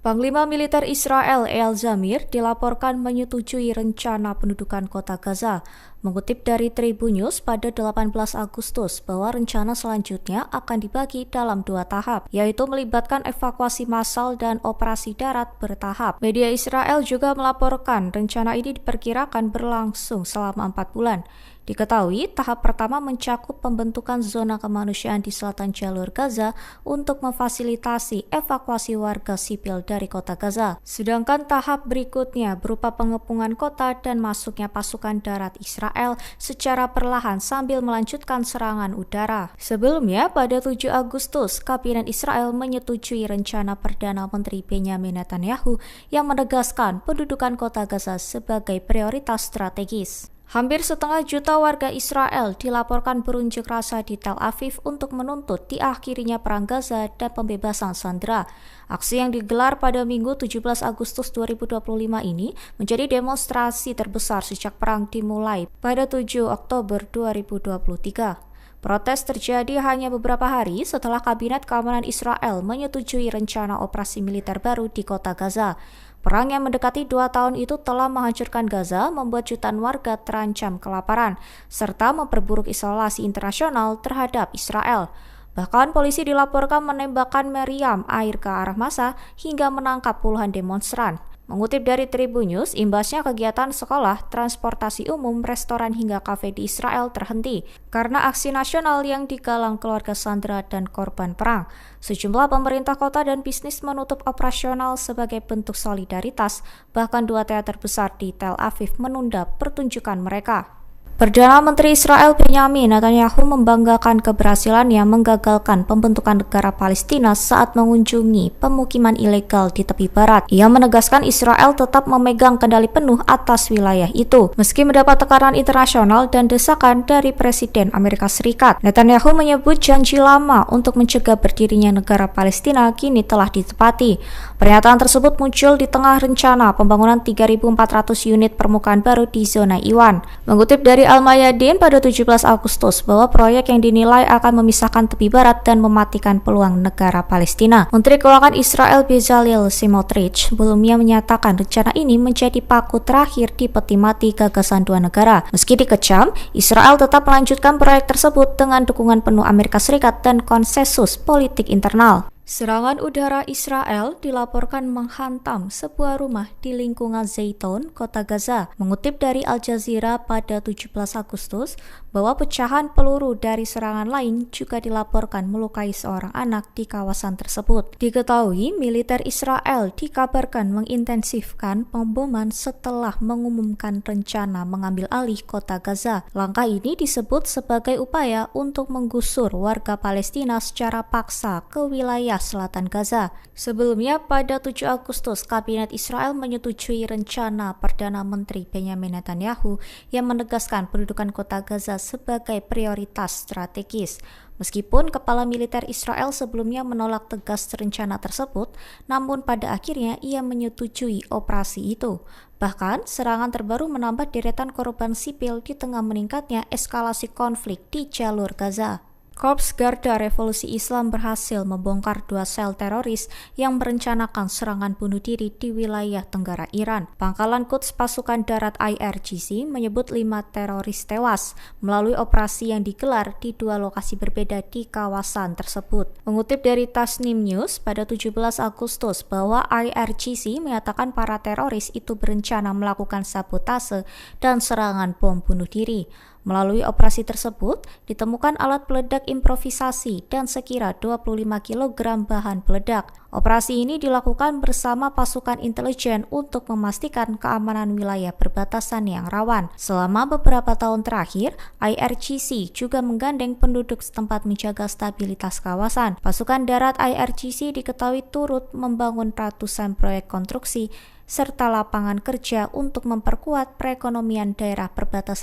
Panglima Militer Israel Eyal Zamir dilaporkan menyetujui rencana pendudukan kota Gaza. Mengutip dari Tribun News pada 18 Agustus bahwa rencana selanjutnya akan dibagi dalam 2 tahap, yaitu melibatkan evakuasi massal dan operasi darat bertahap. Media Israel juga melaporkan rencana ini diperkirakan berlangsung selama 4 bulan. Diketahui, tahap pertama mencakup pembentukan zona kemanusiaan di selatan jalur Gaza untuk memfasilitasi evakuasi warga sipil dari kota Gaza. Sedangkan tahap berikutnya berupa pengepungan kota dan masuknya pasukan darat Israel secara perlahan sambil melanjutkan serangan udara. Sebelumnya, pada 7 Agustus, Kabinet Israel menyetujui rencana Perdana Menteri Benjamin Netanyahu yang menegaskan pendudukan kota Gaza sebagai prioritas strategis. Hampir setengah juta warga Israel dilaporkan berunjuk rasa di Tel Aviv untuk menuntut diakhirinya perang Gaza dan pembebasan sandera. Aksi yang digelar pada Minggu 17 Agustus 2025 ini menjadi demonstrasi terbesar sejak perang dimulai pada 7 Oktober 2023. Protes terjadi hanya beberapa hari setelah Kabinet Keamanan Israel menyetujui rencana operasi militer baru di kota Gaza. Perang yang mendekati 2 tahun itu telah menghancurkan Gaza, membuat jutaan warga terancam kelaparan, serta memperburuk isolasi internasional terhadap Israel. Bahkan polisi dilaporkan menembakkan meriam air ke arah massa hingga menangkap puluhan demonstran. Mengutip dari Tribun News, imbasnya kegiatan sekolah, transportasi umum, restoran hingga kafe di Israel terhenti karena aksi nasional yang digalang keluarga sandera dan korban perang. Sejumlah pemerintah kota dan bisnis menutup operasional sebagai bentuk solidaritas, bahkan 2 teater besar di Tel Aviv menunda pertunjukan mereka. Perdana Menteri Israel Benjamin Netanyahu membanggakan keberhasilannya menggagalkan pembentukan negara Palestina saat mengunjungi pemukiman ilegal di tepi barat. Ia menegaskan Israel tetap memegang kendali penuh atas wilayah itu, meski mendapat tekanan internasional dan desakan dari Presiden Amerika Serikat. Netanyahu menyebut janji lama untuk mencegah berdirinya negara Palestina kini telah ditepati. Pernyataan tersebut muncul di tengah rencana pembangunan 3.400 unit permukaan baru di zona Iwan. Mengutip dari Al-Mayadin pada 17 Agustus bahwa proyek yang dinilai akan memisahkan tepi barat dan mematikan peluang negara Palestina. Menteri Keuangan Israel Bezalel Smotrich sebelumnya menyatakan rencana ini menjadi paku terakhir di peti mati gagasan 2 negara. Meski dikecam, Israel tetap melanjutkan proyek tersebut dengan dukungan penuh Amerika Serikat dan konsensus politik internal. Serangan udara Israel dilaporkan menghantam sebuah rumah di lingkungan Zaytun, kota Gaza. Mengutip dari Al Jazeera pada 17 Agustus, bahwa pecahan peluru dari serangan lain juga dilaporkan melukai seorang anak di kawasan tersebut. Diketahui, militer Israel dikabarkan mengintensifkan pemboman setelah mengumumkan rencana mengambil alih kota Gaza. Langkah ini disebut sebagai upaya untuk menggusur warga Palestina secara paksa ke wilayah selatan Gaza. Sebelumnya, pada 7 Agustus, Kabinet Israel menyetujui rencana Perdana Menteri Benjamin Netanyahu yang menegaskan pendudukan kota Gaza sebagai prioritas strategis. Meskipun kepala militer Israel sebelumnya menolak tegas rencana tersebut, namun pada akhirnya ia menyetujui operasi itu. Bahkan, serangan terbaru menambah deretan korban sipil di tengah meningkatnya eskalasi konflik di jalur Gaza. Korps Garda Revolusi Islam berhasil membongkar 2 sel teroris yang merencanakan serangan bunuh diri di wilayah tenggara Iran. Pangkalan Quds Pasukan Darat IRGC menyebut 5 teroris tewas melalui operasi yang digelar di 2 lokasi berbeda di kawasan tersebut. Mengutip dari Tasnim News pada 17 Agustus bahwa IRGC menyatakan para teroris itu berencana melakukan sabotase dan serangan bom bunuh diri. Melalui operasi tersebut, ditemukan alat peledak improvisasi dan sekira 25 kg bahan peledak. Operasi ini dilakukan bersama pasukan intelijen untuk memastikan keamanan wilayah perbatasan yang rawan. Selama beberapa tahun terakhir, IRGC juga menggandeng penduduk setempat menjaga stabilitas kawasan. Pasukan darat IRGC diketahui turut membangun ratusan proyek konstruksi serta lapangan kerja untuk memperkuat perekonomian daerah perbatasan